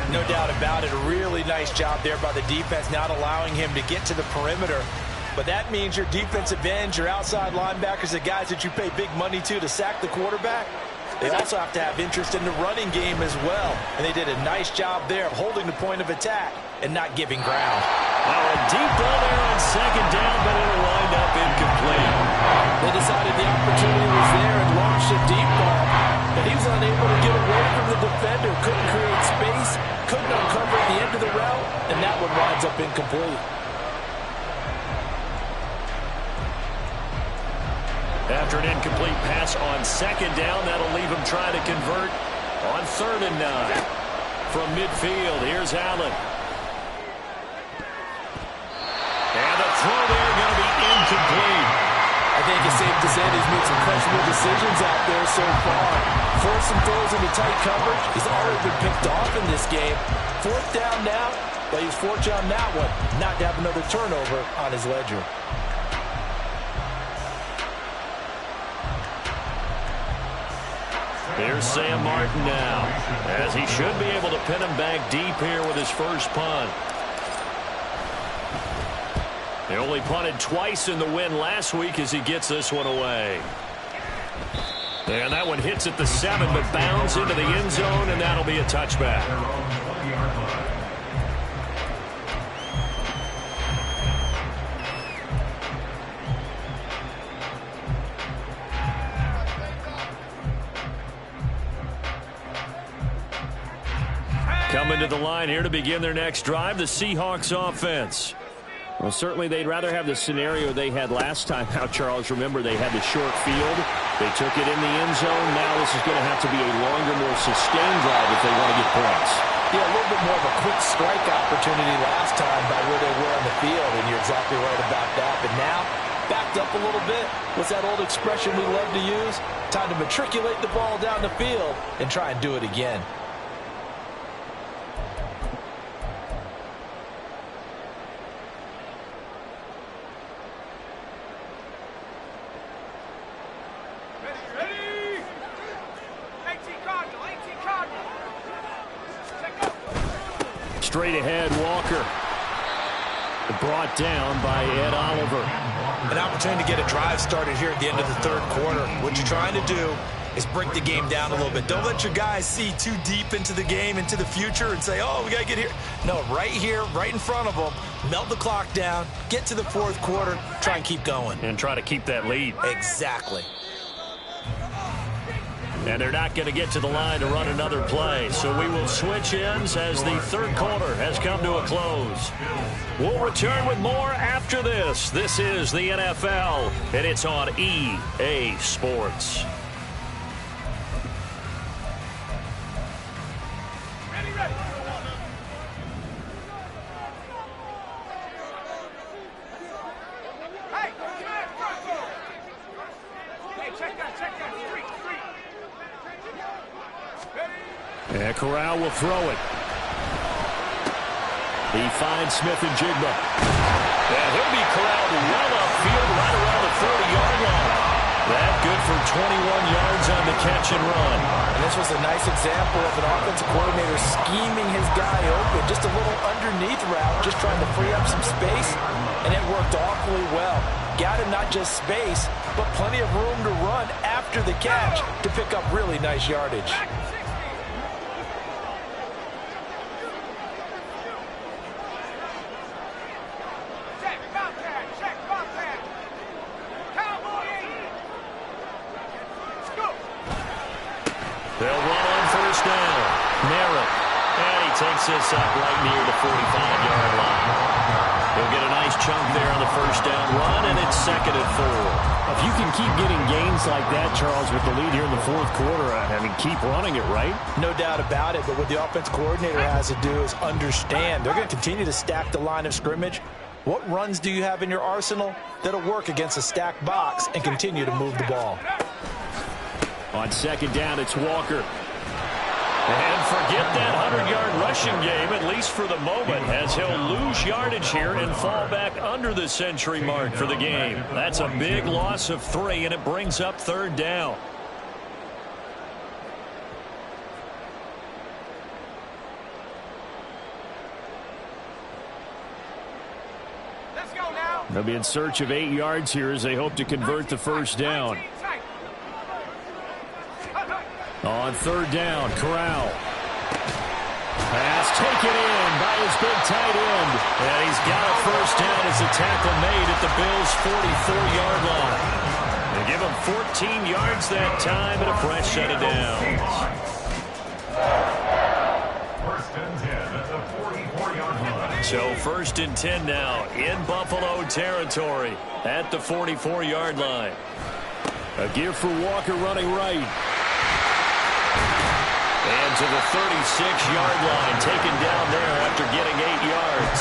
No doubt about it. A really nice job there by the defense, not allowing him to get to the perimeter. But that means your defensive ends, your outside linebackers, the guys that you pay big money to sack the quarterback, they also have to have interest in the running game as well. And they did a nice job there of holding the point of attack and not giving ground. Now a deep ball there on 2nd down, but it'll wind up incomplete. They decided the opportunity was there and launched a deep ball. But he was unable to get away from the defender, couldn't create space, couldn't uncover the end of the route, and that one winds up incomplete. After an incomplete pass on 2nd down, that'll leave him trying to convert on 3rd and 9. From midfield, here's Allen. And the throw there going to be incomplete. I think it's safe to say he's made some questionable decisions out there so far. Forced some throws into tight coverage. He's already been picked off in this game. 4th down now, but he's fortunate on that one not to have another turnover on his ledger. Here's Sam Martin now, as he should be able to pin him back deep here with his first punt. He only punted twice in the win last week as he gets this one away. And that one hits at the 7, but bounds into the end zone, and that'll be a touchback. Coming to the line here to begin their next drive, the Seahawks offense. Well, certainly they'd rather have the scenario they had last time out, Charles. Remember, they had the short field. They took it in the end zone. Now this is going to have to be a longer, more sustained drive if they want to get points. Yeah, a little bit more of a quick strike opportunity last time by where they were on the field, and you're exactly right about that. But now, backed up a little bit. What's that old expression we love to use? Time to matriculate the ball down the field and try and do it again. Straight ahead, Walker. Brought down by Ed Oliver. An opportunity to get a drive started here at the end of the third quarter. What you're trying to do is break the game down a little bit. Don't let your guys see too deep into the game, into the future, and say, oh, we got to get here. No, right here, right in front of them. Melt the clock down, get to the fourth quarter, try and keep going. And try to keep that lead. Exactly. And they're not going to get to the line to run another play. So we will switch ends as the third quarter has come to a close. We'll return with more after this. This is the NFL, and it's on EA Sports. And Corral will throw it. He finds Smith and Jigba. And he'll be corralled well upfield right around the 30-yard line. That good for 21 yards on the catch and run. And this was a nice example of an offensive coordinator scheming his guy open. Just a little underneath route, just trying to free up some space. And it worked awfully well. Got him not just space, but plenty of room to run after the catch to pick up really nice yardage. They'll run on first down. Merritt. And he takes this up right near the 45-yard line. He'll get a nice chunk there on the first down run, and it's 2nd and 4. If you can keep getting gains like that, Charles, with the lead here in the fourth quarter, I mean, keep running it, right? No doubt about it, but what the offense coordinator has to do is understand. They're going to continue to stack the line of scrimmage. What runs do you have in your arsenal that'll work against a stacked box and continue to move the ball? On second down, it's Walker. And forget that 100-yard rushing game, at least for the moment, as he'll lose yardage here and fall back under the century mark for the game. That's a big loss of 3, and it brings up third down. Let's go now. They'll be in search of 8 yards here as they hope to convert the first down. On third down, Corral. Pass taken in by his big tight end. And he's got a first down as a tackle made at the Bills' 44-yard line. They give him 14 yards that time and a fresh set of downs. First and 10 at the 44-yard line. So 1st and 10 now in Buffalo territory at the 44-yard line. A give for Walker running right. And to the 36-yard line, taken down there after getting 8 yards.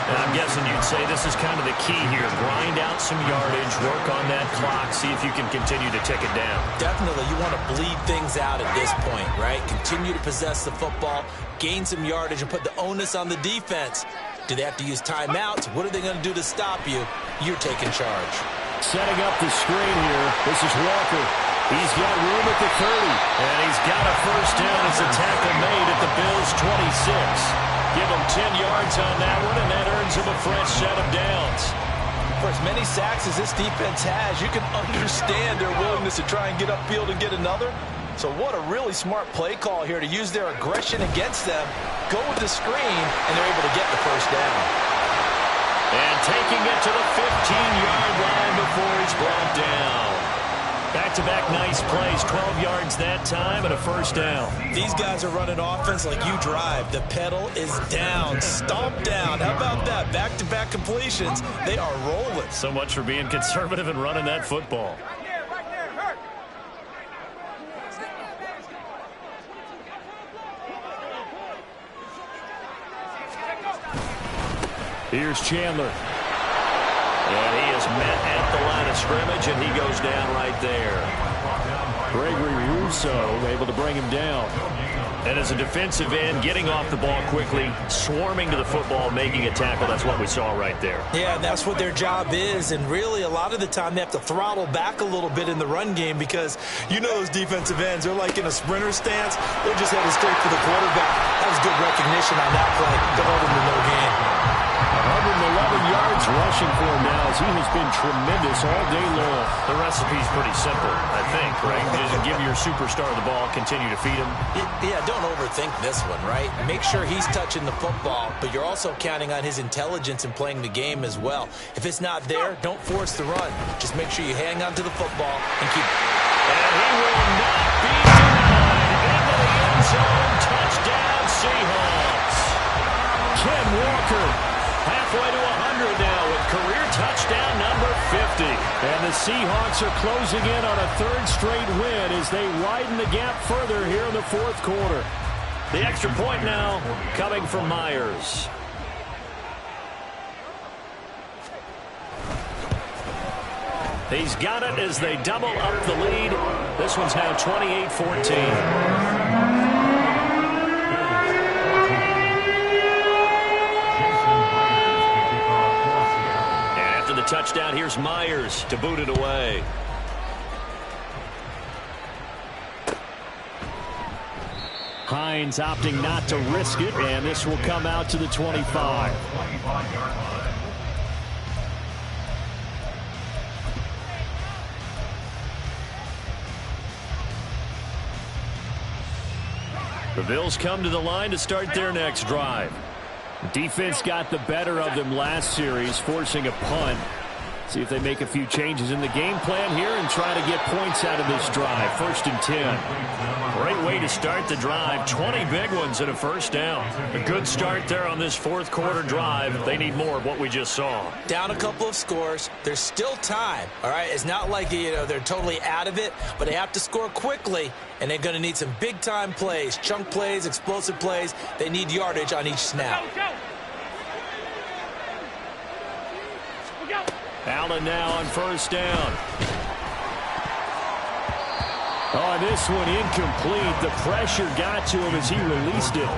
And I'm guessing you'd say this is kind of the key here. Grind out some yardage, work on that clock, see if you can continue to tick it down. Definitely, you want to bleed things out at this point, right? Continue to possess the football, gain some yardage, and put the onus on the defense. Do they have to use timeouts? What are they going to do to stop you? You're taking charge. Setting up the screen here. This is Walker. He's got room at the 30. And he's got a first down as a tackle made at the Bills' 26. Give him 10 yards on that one, and that earns him a fresh set of downs. For as many sacks as this defense has, you can understand their willingness to try and get upfield and get another. So what a really smart play call here to use their aggression against them, go with the screen, and they're able to get the first down. And taking it to the 15-yard line before he's brought down. Back-to-back nice plays, 12 yards that time and a first down. These guys are running offense like you drive. The pedal is down, stomp down. How about that? Back-to-back completions. They are rolling. So much for being conservative and running that football. Right there, hurt. Here's Chandler. And he is met at the line of scrimmage, and he goes down right there. Gregory Rousseau able to bring him down. And as a defensive end, getting off the ball quickly, swarming to the football, making a tackle. That's what we saw right there. Yeah, that's what their job is. And really, a lot of the time, they have to throttle back a little bit in the run game because you know those defensive ends, they're like in a sprinter stance. They're just headed straight for the quarterback. That was good recognition on that play to hold him to no gain. 111 yards rushing for him now as he has been tremendous all day long. The recipe's pretty simple, I think, right? Just give your superstar the ball, continue to feed him. Yeah, don't overthink this one, right? Make sure he's touching the football, but you're also counting on his intelligence in playing the game as well. If it's not there, don't force the run. Just make sure you hang on to the football and keep... And he will not be denied. Into the end zone. Touchdown, Seahawks. Ken Walker halfway to 100 now with career touchdown number 50. And the Seahawks are closing in on a third straight win as they widen the gap further here in the fourth quarter. The extra point now coming from Myers. He's got it as they double up the lead. This one's now 28-14. Touchdown. Here's Myers to boot it away. Hines opting not to risk it, and this will come out to the 25. The Bills come to the line to start their next drive. Defense got the better of them last series, forcing a punt. See if they make a few changes in the game plan here and try to get points out of this drive. 1st and 10. Great way to start the drive. 20 big ones and a first down. A good start there on this fourth quarter drive. They need more of what we just saw. Down a couple of scores. There's still time. All right, it's not like they're totally out of it, but they have to score quickly, and they're going to need some big-time plays, chunk plays, explosive plays. They need yardage on each snap. Allen now on first down. Oh, this one incomplete. The pressure got to him as he released it.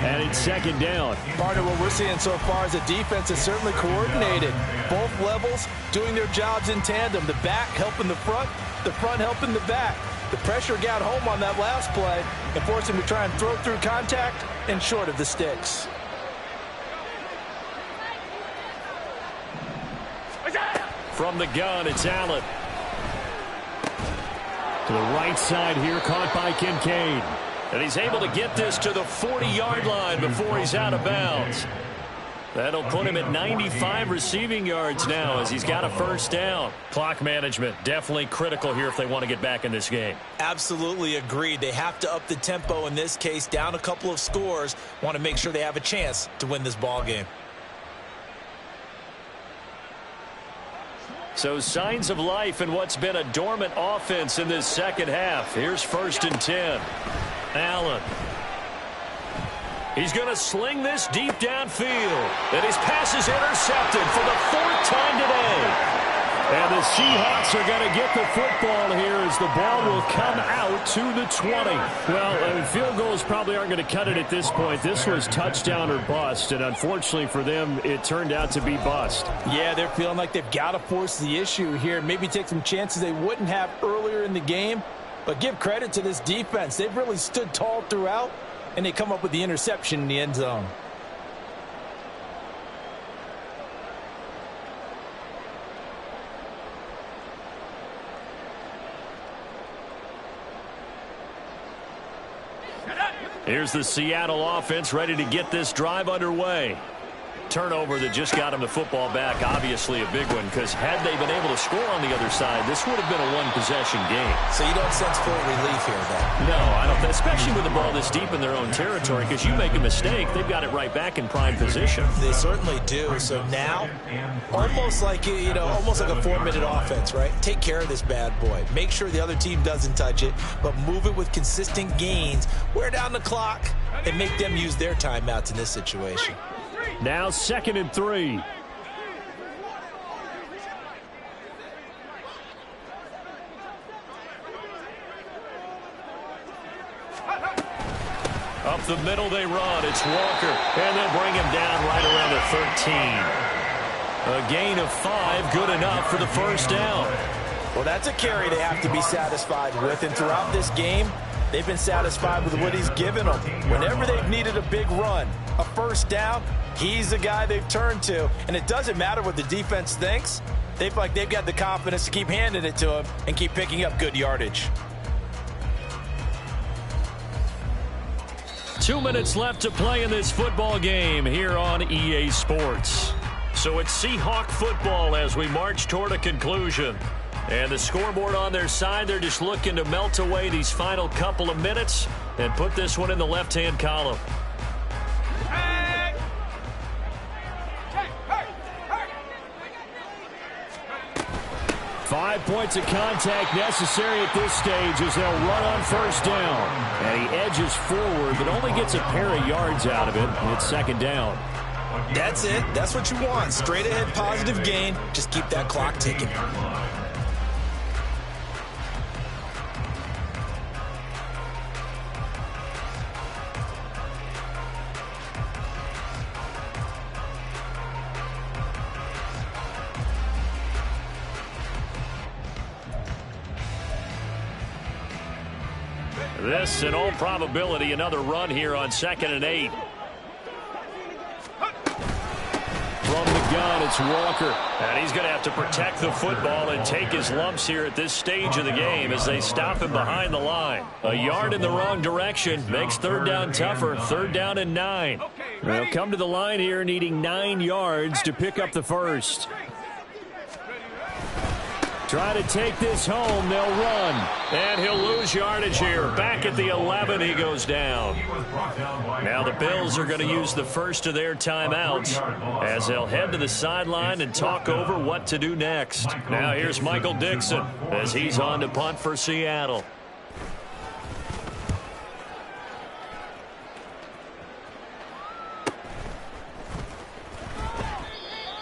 And it's second down. Part of what we're seeing so far is the defense is certainly coordinated. Both levels doing their jobs in tandem. The back helping the front helping the back. The pressure got home on that last play and forced him to try and throw through contact and short of the sticks. From the gun, it's Allen. To the right side here, caught by Kincaid. And he's able to get this to the 40-yard line before he's out of bounds. That'll put him at 95 receiving yards now as he's got a first down. Clock management definitely critical here if they want to get back in this game. Absolutely agreed. They have to up the tempo in this case, down a couple of scores. Want to make sure they have a chance to win this ball game. So signs of life in what's been a dormant offense in this second half. Here's 1st and 10. Allen. He's going to sling this deep downfield. And his pass is intercepted for the 4th time today. And the Seahawks are going to get the football here as the ball will come out to the 20. Well, field goals probably aren't going to cut it at this point. This was touchdown or bust, and unfortunately for them, it turned out to be bust. Yeah, they're feeling like they've got to force the issue here. Maybe take some chances they wouldn't have earlier in the game. But give credit to this defense. They've really stood tall throughout, and they come up with the interception in the end zone. Here's the Seattle offense ready to get this drive underway. Turnover that just got him the football back, obviously a big one, because had they been able to score on the other side, this would have been a one-possession game. So you don't sense full relief here, then? No, I don't, especially with the ball this deep in their own territory, because you make a mistake, they've got it right back in prime position. They certainly do. So now, almost like, almost like a 4-minute offense, right? Take care of this bad boy. Make sure the other team doesn't touch it, but move it with consistent gains. Wear down the clock and make them use their timeouts in this situation. Now 2nd and 3. Up the middle they run. It's Walker. And they'll bring him down right around the 13. A gain of 5, good enough for the first down. Well, that's a carry they have to be satisfied with. And throughout this game, they've been satisfied with what he's given them. Whenever they've needed a big run, a first down, he's the guy they've turned to. And it doesn't matter what the defense thinks. They've got the confidence to keep handing it to him and keep picking up good yardage. 2 minutes left to play in this football game here on EA Sports. So it's Seahawk football as we march toward a conclusion. And the scoreboard on their side, they're just looking to melt away these final couple of minutes and put this one in the left-hand column. 5 points of contact necessary at this stage as they'll run on first down. And he edges forward, but only gets a pair of yards out of it. And it's 2nd down. That's it. That's what you want. Straight ahead positive gain. Just keep that clock ticking. This, in all probability, another run here on 2nd and 8. From the gun, it's Walker. And he's going to have to protect the football and take his lumps here at this stage of the game as they stop him behind the line. A yard in the wrong direction makes 3rd down tougher. 3rd down and 9. They'll come to the line here needing 9 yards to pick up the first. Try to take this home. They'll run. And he'll lose yardage here. Back at the 11, he goes down. Now the Bills are going to use the first of their timeouts as they'll head to the sideline and talk over what to do next. Now here's Michael Dixon as he's on to punt for Seattle.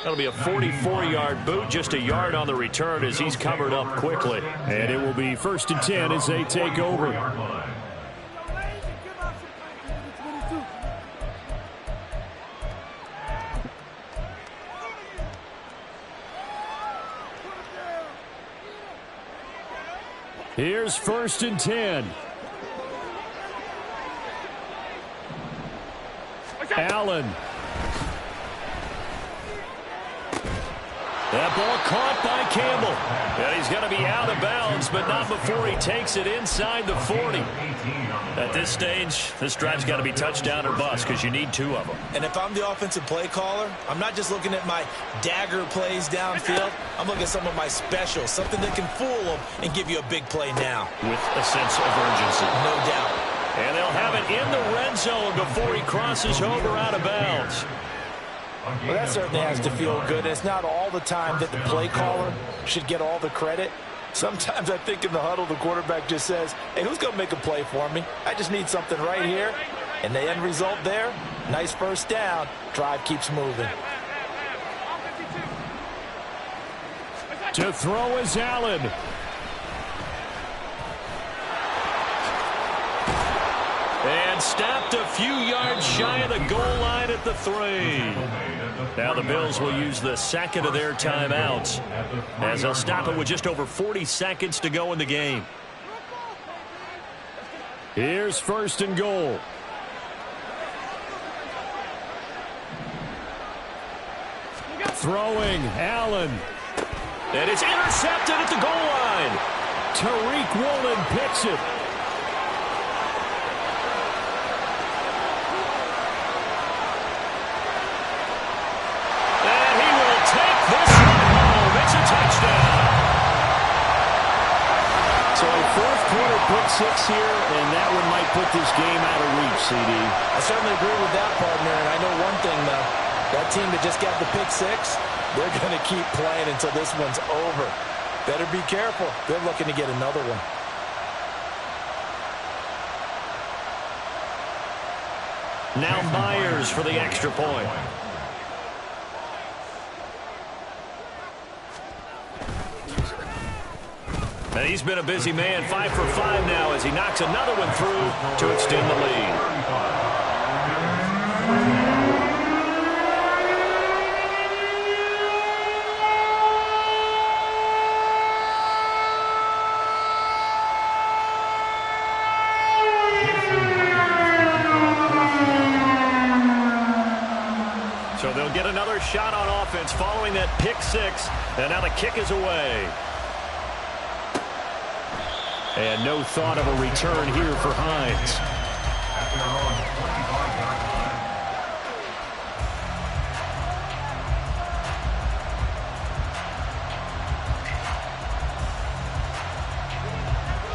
That'll be a 44-yard boot, just a yard on the return as he's covered up quickly. And it will be 1st and 10 as they take over. Here's 1st and 10. Allen. That ball caught by Campbell. And he's going to be out of bounds, but not before he takes it inside the 40. At this stage, this drive's got to be touchdown or bust because you need 2 of them. And if I'm the offensive play caller, I'm not just looking at my dagger plays downfield. I'm looking at some of my specials, something that can fool them and give you a big play now. With a sense of urgency. No doubt. And they'll have it in the red zone before he crosses over out of bounds. Well, that certainly has to feel good. And it's not all the time that the play caller should get all the credit. Sometimes I think in the huddle, the quarterback just says, hey, who's going to make a play for me? I just need something right here. And the end result there, nice first down. Drive keeps moving. To throw is Allen. And stopped a few yards shy of the goal line at the 3. Now the Bills will use the second of their timeouts as they'll stop it with just over 40 seconds to go in the game. Here's 1st and goal. Throwing, Allen. And it's intercepted at the goal line. Tariq Woolen picks it. And he will take this one home. It's a touchdown. So a 4th quarter pick 6 here, and that one might put this game out of reach, CD. I certainly agree with that, partner, and I know one thing, though. That team that just got the pick 6, they're going to keep playing until this one's over. Better be careful. They're looking to get another one. Now Myers for the extra point. And he's been a busy man, 5 for 5 now as he knocks another one through to extend the lead. So they'll get another shot on offense following that pick 6, and now the kick is away. And no thought of a return here for Hines.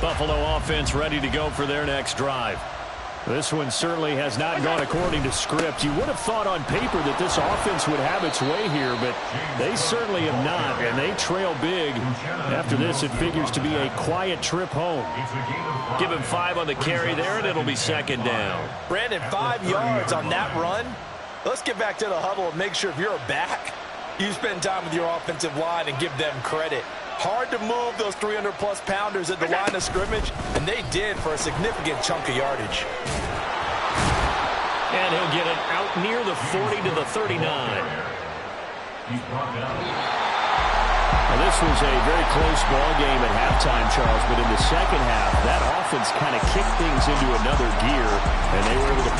Buffalo offense ready to go for their next drive. This one certainly has not gone according to script. You would have thought on paper that this offense would have its way here, but they certainly have not, and they trail big. After this, it figures to be a quiet trip home. Give him 5 on the carry there, and it'll be 2nd down. Brandon, 5 yards on that run. Let's get back to the huddle and make sure if you're a back, you spend time with your offensive line and give them credit. Hard to move those 300-plus pounders at the line of scrimmage, and they did for a significant chunk of yardage. And he'll get it out near the 40 to the 39. Well, this was a very close ball game at halftime, Charles, but in the second half, that offense kind of kicked things into another gear, and they were able to